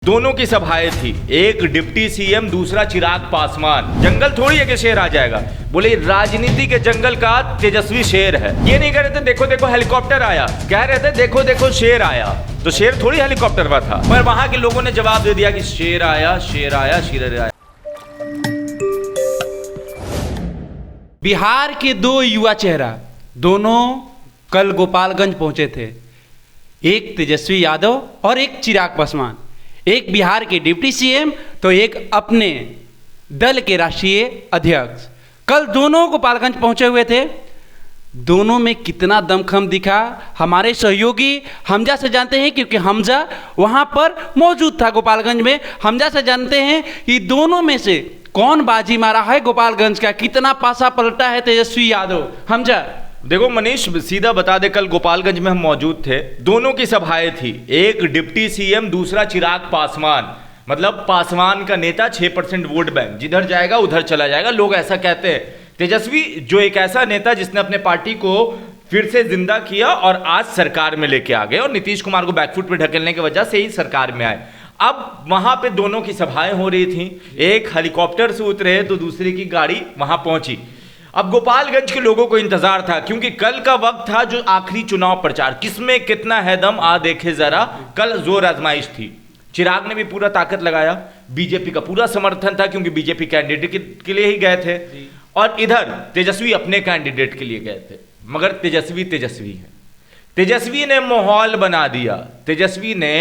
दोनों की सभाएं थी, एक डिप्टी सीएम, दूसरा चिराग पासवान। जंगल थोड़ी है कि शेर आ जाएगा, बोले राजनीति के जंगल का तेजस्वी शेर है। ये नहीं कह रहे थे देखो देखो हेलीकॉप्टर आया, कह रहे थे देखो देखो शेर आया। तो शेर थोड़ी हेलीकॉप्टर में था, पर वहां के लोगों ने जवाब दे दिया कि शेर आया शेर आया शेर आया। बिहार के दो युवा चेहरा दोनों कल गोपालगंज पहुंचे थे, एक तेजस्वी यादव और एक चिराग पासवान। एक बिहार के डिप्टी सीएम तो एक अपने दल के राष्ट्रीय अध्यक्ष। कल दोनों गोपालगंज पहुंचे हुए थे। दोनों में कितना दमखम दिखा हमारे सहयोगी हमजा से जानते हैं, क्योंकि हमजा वहां पर मौजूद था गोपालगंज में। हमजा से जानते हैं कि दोनों में से कौन बाजी मारा है गोपालगंज का, कितना पासा पलटा है तेजस्वी यादव। हमजा देखो मनीष, सीधा बता दे, कल गोपालगंज में हम मौजूद थे, दोनों की सभाएं थी, एक डिप्टी सीएम, दूसरा चिराग पासवान। मतलब पासवान का नेता 6% वोट बैंक, जिधर जाएगा उधर चला जाएगा, लोग ऐसा कहते हैं। तेजस्वी जो एक ऐसा नेता जिसने अपने पार्टी को फिर से जिंदा किया और आज सरकार में लेके आ गए, और नीतीश कुमार को बैकफुट पे ढकेलने की वजह से ही सरकार में आए। अब वहां पे दोनों की सभाएं हो रही थी, एक हेलीकॉप्टर से उतरे तो दूसरी की गाड़ी वहां पहुंची। अब गोपालगंज के लोगों को इंतजार था, क्योंकि कल का वक्त था जो आखिरी चुनाव प्रचार, किसमें कितना है दम आ देखे जरा। कल जोर आजमाइश थी, चिराग ने भी पूरा ताकत लगाया, बीजेपी का पूरा समर्थन था, क्योंकि बीजेपी कैंडिडेट के लिए ही गए थे, और इधर तेजस्वी अपने कैंडिडेट के लिए गए थे। मगर तेजस्वी है, तेजस्वी ने माहौल बना दिया। तेजस्वी ने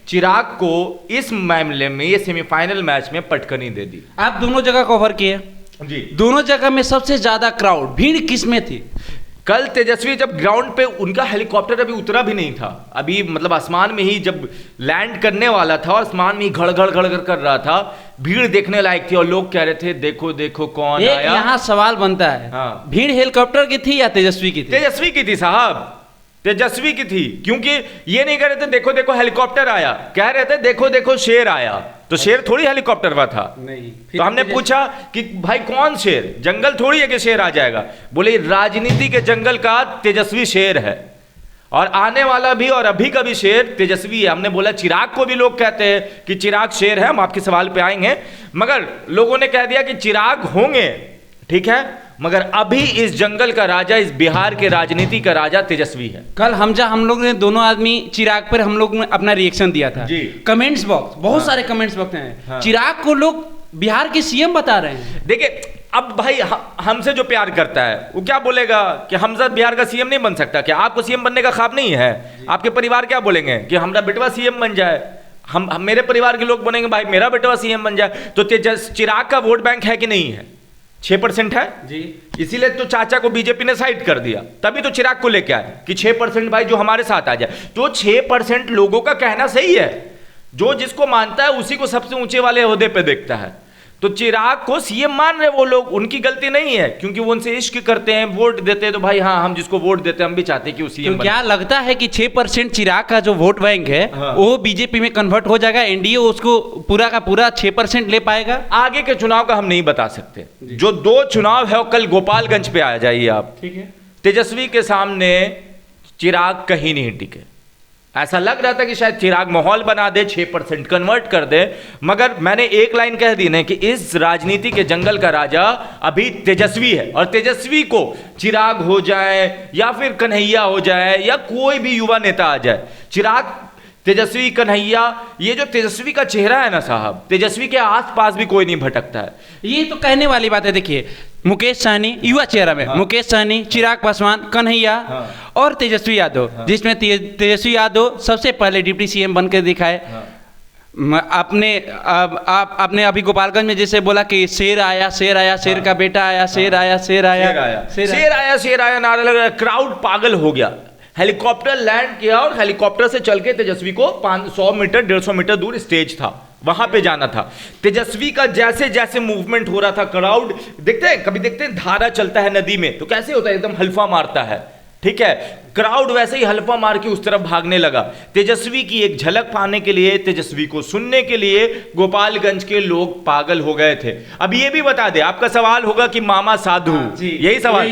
चिराग को इस मामले में, ये सेमीफाइनल मैच में पटकनी दे दी। आप दोनों जगह कवर किए जी, दोनों जगह में सबसे ज्यादा क्राउड भीड़ किस में थी? कल तेजस्वी जब ग्राउंड पे, उनका हेलीकॉप्टर अभी उतरा भी नहीं था, अभी मतलब आसमान में ही जब लैंड करने वाला था, और आसमान में ही घड़ कर रहा था, भीड़ देखने लायक थी, और लोग कह रहे थे देखो देखो कौन आया। यहाँ सवाल बनता है, हाँ। भीड़ हेलीकॉप्टर की थी या तेजस्वी की थी? तेजस्वी की थी साहब, तेजस्वी की थी, क्योंकि ये नहीं कह रहे थे देखो देखो हेलीकॉप्टर आया, कह रहे थे देखो देखो शेर आया। तो शेर थोड़ी हेलीकॉप्टर में था, नहीं। तो हमने पूछा कि भाई कौन शेर, जंगल थोड़ी है कि शेर आ जाएगा, बोले राजनीति के जंगल का तेजस्वी शेर है, और आने वाला भी और अभी का भी शेर तेजस्वी है। हमने बोला चिराग को भी लोग कहते हैं कि चिराग शेर है, हम आपके सवाल पे आएंगे, मगर लोगों ने कह दिया कि चिराग होंगे, ठीक है, मगर अभी इस जंगल का राजा, इस बिहार के राजनीति का राजा तेजस्वी है। कल हम लोग ने दोनों आदमी चिराग पर हम लोग ने अपना रिएक्शन दिया था जी। कमेंट्स बॉक्स, बहुत सारे कमेंट्स बॉक्स हैं। हाँ। चिराग को लोग बिहार के सीएम बता रहे हैं। देखिए, अब भाई हमसे जो प्यार करता है वो क्या बोलेगा कि हमजा बिहार का सीएम नहीं बन सकता? क्या आपको सीएम बनने का ख्वाब नहीं है? आपके परिवार क्या बोलेंगे कि हमारा बेटवा सीएम बन जाए? हम मेरे परिवार के लोग बोलेंगे भाई मेरा बेटवा सीएम बन जाए। तो चिराग का वोट बैंक है कि नहीं है? 6% है जी, इसीलिए तो चाचा को बीजेपी ने साइड कर दिया, तभी तो चिराग को लेके आए कि 6% भाई जो हमारे साथ आ जाए। तो 6% लोगों का कहना सही है, जो जिसको मानता है उसी को सबसे ऊंचे वाले ओहदे पे देखता है। तो चिराग को सीएम मान रहे वो लोग, उनकी गलती नहीं है, क्योंकि वो उनसे इश्क करते हैं, वोट देते हैं, तो भाई हाँ, हम जिसको वोट देते हैं हम भी चाहते हैं कि वो सीएम बने। क्या लगता है कि 6% चिराग का जो वोट बैंक है, हाँ, वो बीजेपी में कन्वर्ट हो जाएगा, एनडीए उसको पूरा का पूरा 6% ले पाएगा? आगे के चुनाव का हम नहीं बता सकते, जो 2 चुनाव है कल गोपालगंज पे आ जाइए आप, ठीक है। तेजस्वी के सामने चिराग कहीं नहीं टिके। ऐसा लग रहा था कि शायद चिराग माहौल बना दे, 6% कन्वर्ट कर दे, मगर मैंने एक लाइन कह दी ना कि इस राजनीति के जंगल का राजा अभी तेजस्वी है, और तेजस्वी को चिराग हो जाए या फिर कन्हैया हो जाए या कोई भी युवा नेता आ जाए, चिराग, तेजस्वी, कन्हैया, ये जो तेजस्वी का चेहरा है ना साहब, तेजस्वी के आसपास भी कोई नहीं भटकता है। ये तो कहने वाली बात है। देखिए, मुकेश सहनी युवा चेहरा में, हाँ। मुकेश सहनी, चिराग पासवान, कन्हैया, हाँ। और तेजस्वी यादव, हाँ। जिसमें तेजस्वी यादव सबसे पहले डिप्टी सीएम बनकर दिखाए। हाँ। आपने अभी गोपालगंज में जैसे बोला कि शेर आया शेर आया, शेर का बेटा आया, शेर आया शेर आया शेर आया नारा लग रहा है, क्राउड पागल हो गया। हेलीकॉप्टर लैंड किया और हेलीकॉप्टर से चल के तेजस्वी को 500 मीटर 150 मीटर दूर स्टेज था, वहां पे जाना था। तेजस्वी का जैसे जैसे मूवमेंट हो रहा था, क्राउड देखते हैं, कभी देखते हैं धारा चलता है नदी में तो कैसे होता है, एकदम हल्फा मारता है, ठीक है, क्राउड वैसे ही हल्फा मार के उस तरफ भागने लगा। तेजस्वी की एक झलक पाने के लिए, तेजस्वी को सुनने के लिए गोपालगंज के लोग पागल हो गए थे। अब ये भी बता दे, आपका सवाल होगा कि मामा साधु, यही सवाल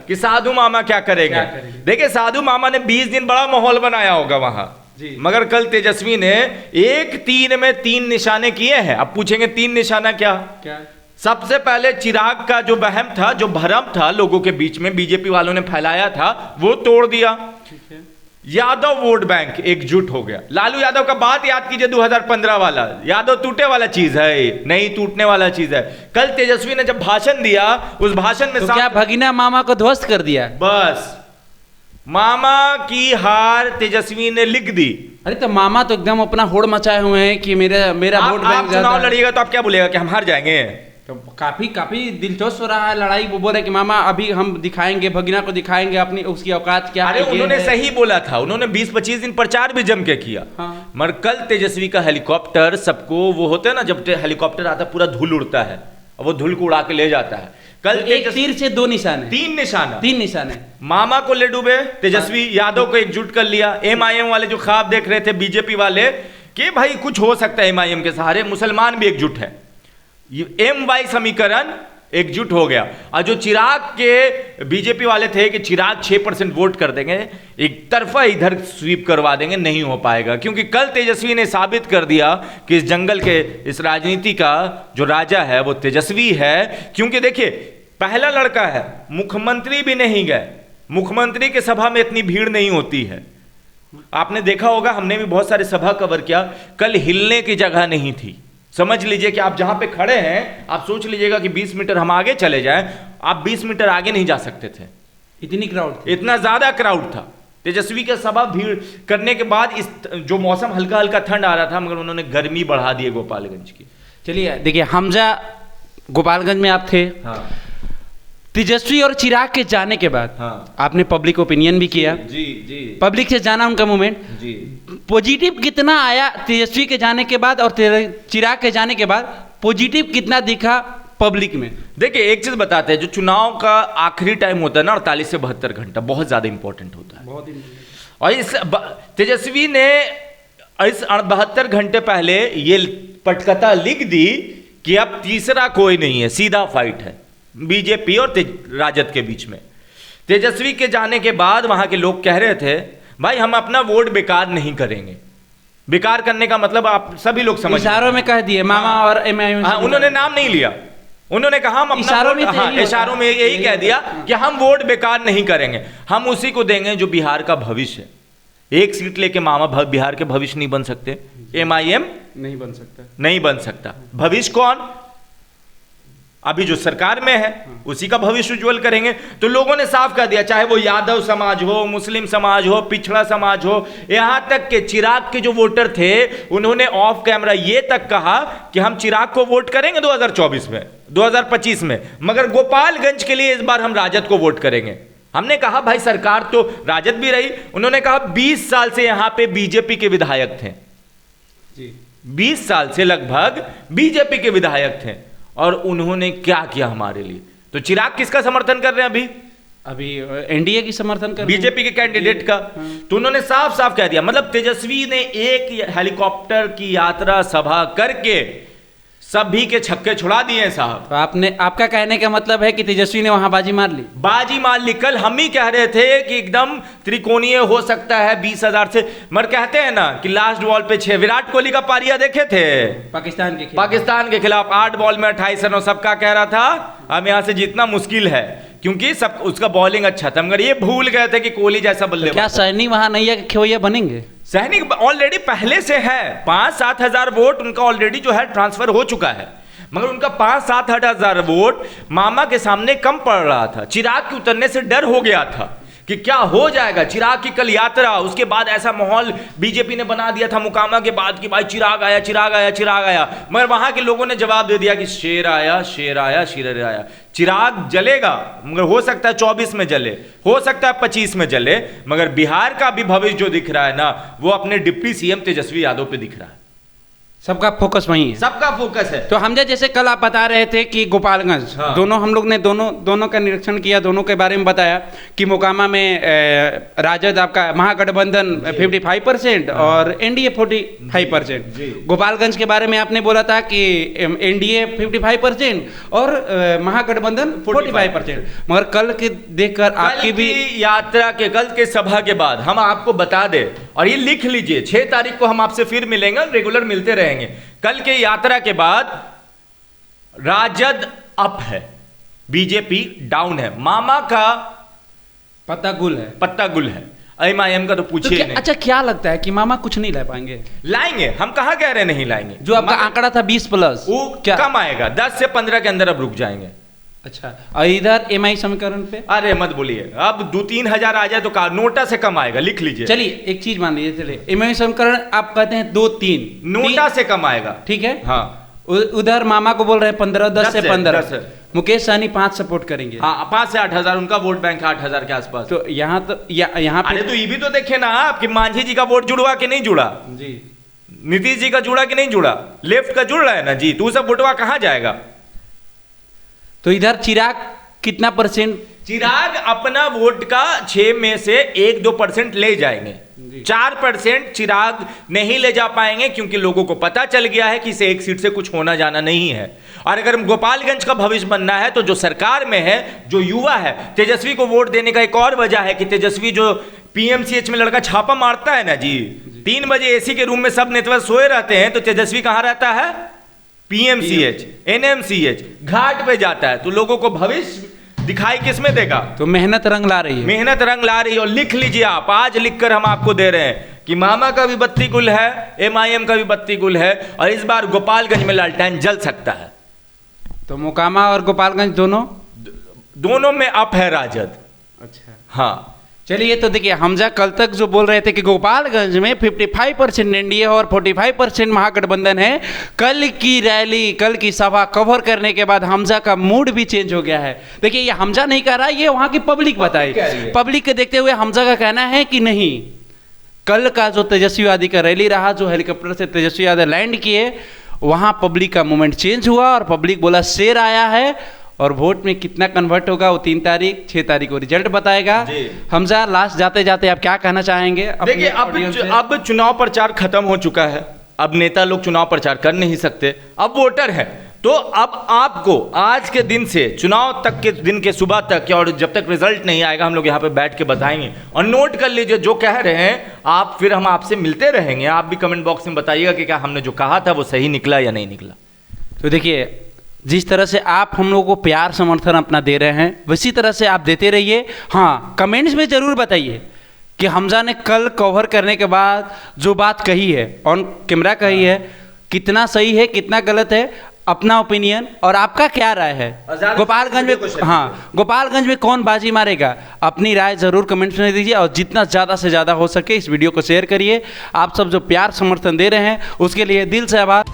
कि साधु मामा क्या करेंगे? देखिए, साधु मामा ने 20 दिन बड़ा माहौल बनाया होगा वहां, जी। मगर कल तेजस्वी ने 1-3 में 3 निशाने किए हैं। अब पूछेंगे 3 निशाना क्या? क्या? सबसे पहले चिराग का जो वहम था, जो भरम था लोगों के बीच में, बीजेपी वालों ने फैलाया था, वो तोड़ दिया। ठीक है। यादव वोट बैंक एकजुट हो गया। लालू यादव का बात याद कीजिए, 2015 वाला। यादव टूटे वाला चीज है, नहीं टूटने वाला चीज है। कल तेजस्वी ने जब भाषण दिया, उस भाषण में तो क्या भगीना मामा को ध्वस्त कर दिया? बस मामा की हार तेजस्वी ने लिख दी। अरे तो मामा तो एकदम अपना होड़ मचाए हुए हैं कि मेरा वोट बैंक आप चुनाव लड़िएगा तो आप क्या बोलेगा कि हम हार जाएंगे? तो काफी दिलचस्प हो रहा है लड़ाई। वो बोल रहे कि मामा अभी हम दिखाएंगे, भगीना को दिखाएंगे अपनी उसकी औकात क्या है। अरे उन्होंने सही बोला था, उन्होंने 20-25 दिन प्रचार भी जम के किया। हाँ। मगर कल तेजस्वी का हेलीकॉप्टर, सबको वो होता है ना, जब हेलीकॉप्टर आता पूरा धूल उड़ता है और वो धूल को उड़ा के ले जाता है। कल तो एक तीर से 2 निशाने, 3 निशाना, 3 निशाने। मामा को ले डूबे तेजस्वी, यादव को एकजुट कर लिया। MIM वाले जो ख्वाब देख रहे थे बीजेपी वाले कि भाई कुछ हो सकता है MIM के सहारे, मुसलमान भी एकजुट है, MY समीकरण एकजुट हो गया। और जो चिराग के बीजेपी वाले थे कि चिराग 6% वोट कर देंगे, एक तरफा इधर स्वीप करवा देंगे, नहीं हो पाएगा। क्योंकि कल तेजस्वी ने साबित कर दिया कि इस जंगल के, इस राजनीति का जो राजा है वो तेजस्वी है। क्योंकि देखिए, पहला लड़का है, मुख्यमंत्री भी नहीं गए, मुख्यमंत्री के सभा में इतनी भीड़ नहीं होती है। आपने देखा होगा, हमने भी बहुत सारे सभा कवर किया, कल हिलने की जगह नहीं थी। समझ लीजिए कि आप जहां पे खड़े हैं, आप सोच लीजिएगा कि 20 मीटर हम आगे चले जाएं, आप 20 मीटर आगे नहीं जा सकते थे, इतनी क्राउड थी, इतना ज्यादा क्राउड था। तेजस्वी के सभा भीड़ करने के बाद इस जो मौसम हल्का हल्का ठंड आ रहा था, मगर उन्होंने गर्मी बढ़ा दी गोपालगंज की। चलिए देखिए, हमजा गोपालगंज में आप थे। हाँ। तेजस्वी और चिराग के जाने के बाद आपने पब्लिक ओपिनियन भी किया। जी जी। पब्लिक से जाना उनका मूवमेंट जी। पॉजिटिव कितना आया तेजस्वी के जाने के बाद और चिराग के जाने के बाद पॉजिटिव कितना दिखा पब्लिक में? देखिए, एक चीज बताते हैं, जो चुनाव का आखिरी टाइम होता है ना, 48 से 72 घंटा, बहुत ज्यादा इंपॉर्टेंट होता है। बहुत और इस तेजस्वी ने इस 72 घंटे पहले ये पटकथा लिख दी कि अब तीसरा कोई नहीं है, सीधा फाइट है बीजेपी और राजद के बीच में। तेजस्वी के जाने के बाद वहां के लोग कह रहे थे, भाई हम अपना वोट बेकार नहीं करेंगे। बेकार करने का मतलब आप सभी लोग समझ, इशारों में कह दिए मामा और MIM। हाँ, उन्होंने नाम नहीं लिया, उन्होंने कहा हम अपना इशारों में, हाँ, इशारों में यही कह दिया कि हम वोट बेकार नहीं करेंगे, हम उसी को देंगे जो बिहार का भविष्य है। एक सीट लेके मामा बिहार के भविष्य नहीं बन सकते, MIM नहीं बन सकता, नहीं बन सकता। भविष्य कौन? अभी जो सरकार में है उसी का भविष्य उज्जवल करेंगे। तो लोगों ने साफ कर दिया, चाहे वो यादव समाज हो, मुस्लिम समाज हो, पिछड़ा समाज हो, यहां तक के चिराग के जो वोटर थे, उन्होंने ऑफ कैमरा ये तक कहा कि हम चिराग को वोट करेंगे 2024 में, 2025 में, मगर गोपालगंज के लिए इस बार हम राजद को वोट करेंगे। हमने कहा भाई सरकार तो राजद भी रही, उन्होंने कहा 20 साल से यहां पे बीजेपी के विधायक थे जी, 20 साल से लगभग बीजेपी के विधायक थे, और उन्होंने क्या किया हमारे लिए। तो चिराग किसका समर्थन कर रहे हैं अभी NDA की समर्थन कर, बीजेपी के कैंडिडेट का। तो उन्होंने साफ साफ कह दिया, मतलब तेजस्वी ने एक हेलीकॉप्टर की यात्रा सभा करके सभी के छक्के छुड़ा दिए साहब। तो आपका कहने का मतलब है कि तेजस्वी ने वहां बाजी मार ली? बाजी मार ली। कल हम ही कह रहे थे कि एकदम त्रिकोणीय हो सकता है 20,000 से, मगर कहते हैं ना कि लास्ट बॉल पे 6, विराट कोहली का पारिया देखे थे पाकिस्तान के खिलाफ 8 बॉल में 28 रन, सबका कह रहा था अब यहां से जीतना मुश्किल है, क्योंकि सब उसका बॉलिंग अच्छा था, मगर ये भूल गए थे कि कोहली जैसा बल्लेबाज। क्या सैनी वहां नहीं है कि खेवैया बनेंगे? सैनिक ऑलरेडी पहले से है, 5-7 हजार वोट उनका ऑलरेडी जो है ट्रांसफर हो चुका है, मगर उनका 5-7 हजार वोट मामा के सामने कम पड़ रहा था। चिराग के उतरने से डर हो गया था कि क्या हो जाएगा। चिराग की कल यात्रा, उसके बाद ऐसा माहौल बीजेपी ने बना दिया था मुकामा के बाद कि भाई चिराग आया, चिराग आया, चिराग आया, मगर वहां के लोगों ने जवाब दे दिया कि शेर आया, शेर आया, शेर आया। चिराग जलेगा, मगर हो सकता है 24 में जले, हो सकता है 25 में जले, मगर बिहार का भी भविष्य जो दिख रहा है ना, वो अपने डिप्टी CM तेजस्वी यादव पे दिख रहा है। सबका फोकस वही है। सबका फोकस है। तो हमजा जैसे कल आप बता रहे थे कि गोपालगंज, हाँ। दोनों हम लोग ने दोनों का निरीक्षण किया, दोनों के बारे में बताया कि मोकामा में राजद आपका महागठबंधन 55% और एनडीए 45%। गोपालगंज के बारे में आपने बोला था कि एनडीए 55% और महागठबंधन 45%। मगर कल के देखकर आपकी भी यात्रा के, कल के सभा के बाद हम आपको बता दें, और ये लिख लीजिए, 6 तारीख को हम आपसे फिर मिलेंगे, रेगुलर मिलते रहेंगे। कल के यात्रा के बाद राजद अप है, बीजेपी डाउन है, मामा का पत्ता गुल है। एमआईएम का तो पूछिए नहीं। अच्छा, क्या लगता है कि मामा कुछ नहीं ला पाएंगे? लाएंगे, हम कहाँ कह रहे नहीं लाएंगे। जो आपका आंकड़ा था 20+, वो क्या कम आएगा, 10 से 15 के अंदर अब रुक जाएंगे। अच्छा, और इधर एमआई समीकरण पे अरे मत बोलिए, अब 2-3 हजार आ जाए तो नोटा से कम आएगा, लिख लीजिए। चलिए एक चीज मान लीजिए, चलिए एमआई समीकरण आप कहते हैं 2-3, नोटा से कम आएगा, ठीक है। हाँ, उधर मामा को बोल रहे हैं 15, 10 से 15, 10 मुकेश सहनी 5 सपोर्ट करेंगे। हाँ, 5 से 8 हजार, उनका वोट बैंक 8 हजार के आसपास। तो यहाँ पे अरे तो ये भी तो देखे ना आप कि मांझी जी का वोट जुड़वा कि नहीं जुड़ा जी, नीतीश जी का जुड़ा कि नहीं जुड़ा, लेफ्ट का जुड़ रहा है ना जी, तो सब वोटवा कहाँ जाएगा। तो इधर चिराग कितना %? चिराग अपना वोट का 6 में से 1-2% ले जाएंगे, 4% चिराग नहीं ले जा पाएंगे, क्योंकि लोगों को पता चल गया है कि इसे एक सीट से कुछ होना जाना नहीं है। और अगर गोपालगंज का भविष्य बनना है तो जो सरकार में है, जो युवा है, तेजस्वी को वोट देने का एक और वजह है कि तेजस्वी जो पीएमसीएच में लड़का छापा मारता है ना जी, 3 बजे एसी के रूम में सब नेतृत्व सोए रहते हैं, तो तेजस्वी कहां रहता है? पीएमसीएच, एनएमसीएच, घाट पे जाता है। तो लोगों को भविष्य दिखाई किसमें देगा? तो मेहनत रंग ला रही है, मेहनत रंग ला रही है। और लिख लीजिए आप, आज लिखकर हम आपको दे रहे हैं कि मामा का भी बत्ती गुल है, एमआईएम का भी बत्ती गुल है, और इस बार गोपालगंज में लालटेन जल सकता है। तो मोकामा और गोपालगंज दोनों में अप है राजद। अच्छा, हाँ, चलिए। तो देखिए, हमजा कल तक जो बोल रहे थे कि गोपालगंज में 55% एनडीए और 45% महागठबंधन है, कल की रैली, कल की सभा कवर करने के बाद हमजा का मूड भी चेंज हो गया है। देखिए, ये हमजा नहीं कह रहा, ये वहां की पब्लिक बताई। पब्लिक के देखते हुए हमजा का कहना है कि नहीं, कल का जो तेजस्वी यादव का रैली रहा, जो हेलीकॉप्टर से तेजस्वी यादव लैंड किए, वहां पब्लिक का मूवमेंट चेंज हुआ और पब्लिक बोला शेर आया है। और वोट में कितना कन्वर्ट होगा वो 3 तारीख 6 तारीख को रिजल्ट बताएगा। हमजा, लास्ट जाते जाते आप क्या कहना चाहेंगे? देखिए, अब चुनाव प्रचार खत्म हो चुका है, अब नेता लोग चुनाव प्रचार कर नहीं सकते, अब वोटर है। तो अब आपको आज के दिन से चुनाव तक के दिन के सुबह तक, और जब तक रिजल्ट नहीं आएगा, हम लोग यहाँ पे बैठ के बताएंगे। और नोट कर लीजिए जो कह रहे हैं आप, फिर हम आपसे मिलते रहेंगे। आप भी कमेंट बॉक्स में बताइएगा कि क्या हमने जो कहा था वो सही निकला या नहीं निकला। तो देखिए, जिस तरह से आप हम लोगों को प्यार समर्थन अपना दे रहे हैं, वैसी तरह से आप देते रहिए। हाँ, कमेंट्स में ज़रूर बताइए कि हमजा ने कल कवर करने के बाद जो बात कही है, ऑन कैमरा कही है, कितना सही है, कितना गलत है, अपना ओपिनियन और आपका क्या राय है। गोपालगंज में, हाँ, गोपालगंज में कौन बाजी मारेगा, अपनी राय ज़रूर कमेंट्स में दीजिए। और जितना ज़्यादा से ज़्यादा हो सके इस वीडियो को शेयर करिए। आप सब जो प्यार समर्थन दे रहे हैं उसके लिए दिल से आभार।